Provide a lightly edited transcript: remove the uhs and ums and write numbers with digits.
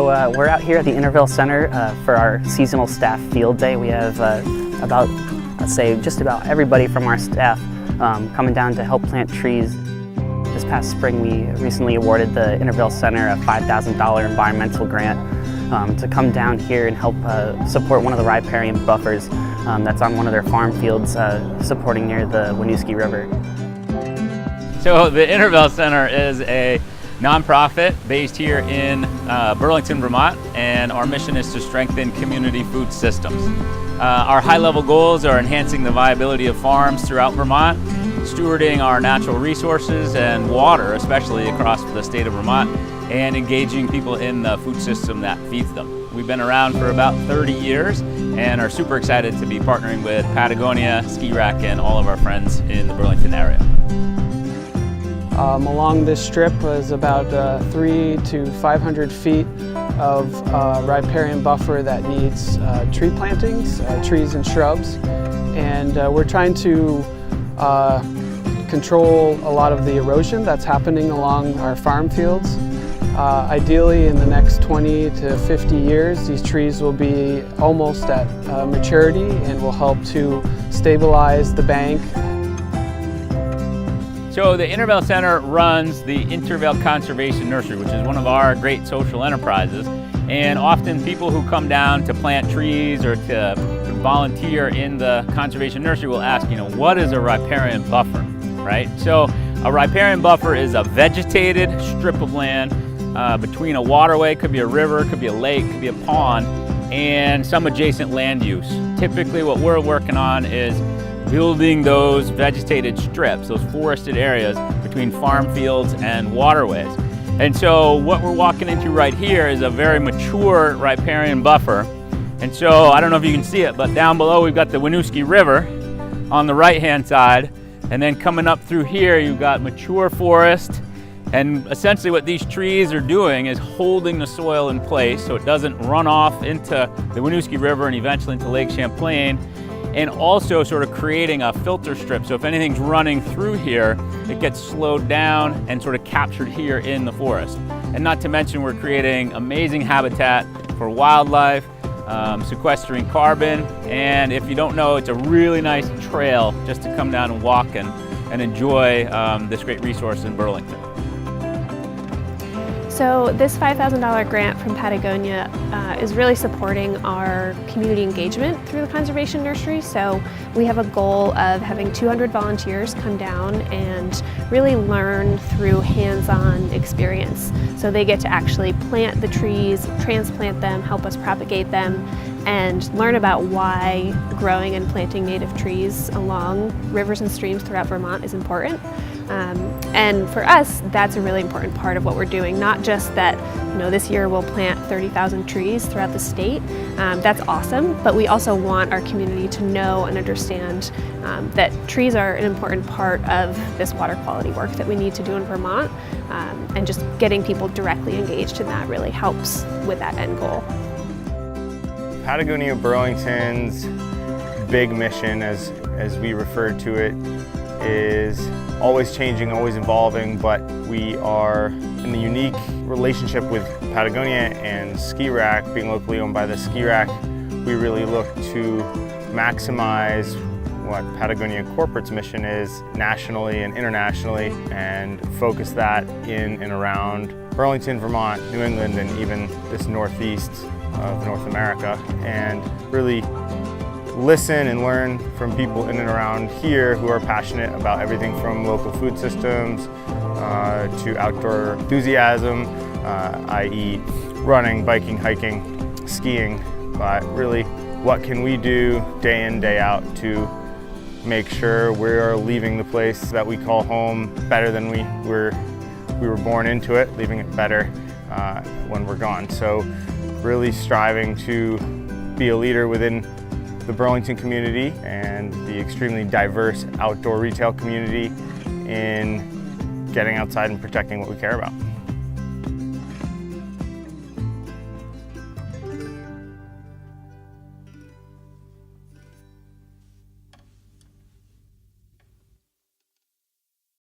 We're out here at the Intervale Center for our seasonal staff field day. We have just about everybody from our staff coming down to help plant trees. This past spring we recently awarded the Intervale Center a $5,000 environmental grant to come down here and help support one of the riparian buffers that's on one of their farm fields supporting near the Winooski River. So the Intervale Center is a nonprofit based here in Burlington, Vermont, and our mission is to strengthen community food systems. Our high-level goals are enhancing the viability of farms throughout Vermont, stewarding our natural resources and water, especially across the state of Vermont, and engaging people in the food system that feeds them. We've been around for about 30 years and are super excited to be partnering with Patagonia, Ski Rack, and all of our friends in the Burlington area. Along this strip is about 300 to 500 feet of riparian buffer that needs tree plantings, trees and shrubs. And we're trying to control a lot of the erosion that's happening along our farm fields. Ideally, in the next 20 to 50 years, these trees will be almost at maturity and will help to stabilize the bank. So the Intervale Center runs the Intervale Conservation Nursery, which is one of our great social enterprises. And often people who come down to plant trees or to volunteer in the Conservation Nursery will ask, what is a riparian buffer, right? So a riparian buffer is a vegetated strip of land between a waterway, could be a river, could be a lake, could be a pond, and some adjacent land use. Typically what we're working on is building those vegetated strips, those forested areas between farm fields and waterways. And so what we're walking into right here is a very mature riparian buffer. And so I don't know if you can see it, but down below we've got the Winooski River on the right-hand side. And then coming up through here, you've got mature forest. And essentially what these trees are doing is holding the soil in place so it doesn't run off into the Winooski River and eventually into Lake Champlain, and also sort of creating a filter strip. So if anything's running through here, it gets slowed down and sort of captured here in the forest. And not to mention we're creating amazing habitat for wildlife, sequestering carbon, and if you don't know, it's a really nice trail just to come down and walk and enjoy this great resource in Burlington. So this $5,000 grant from Patagonia is really supporting our community engagement through the Conservation Nursery. So we have a goal of having 200 volunteers come down and really learn through hands-on experience. So they get to actually plant the trees, transplant them, help us propagate them, and learn about why growing and planting native trees along rivers and streams throughout Vermont is important. And for us, that's a really important part of what we're doing. Not just that, this year we'll plant 30,000 trees throughout the state. That's awesome, but we also want our community to know and understand that trees are an important part of this water quality work that we need to do in Vermont. And just getting people directly engaged in that really helps with that end goal. Patagonia Burlington's big mission, as we refer to it, is always changing, always evolving, but we are in the unique relationship with Patagonia and Ski Rack. Being locally owned by the Ski Rack, we really look to maximize what Patagonia Corporate's mission is nationally and internationally, and focus that in and around Burlington, Vermont, New England, and even this northeast of North America, and really listen and learn from people in and around here who are passionate about everything from local food systems to outdoor enthusiasm, i.e. running, biking, hiking, skiing, but really what can we do day in, day out to make sure we're leaving the place that we call home better than we were born into it, leaving it better when we're gone. So really striving to be a leader within the Burlington community and the extremely diverse outdoor retail community in getting outside and protecting what we care about.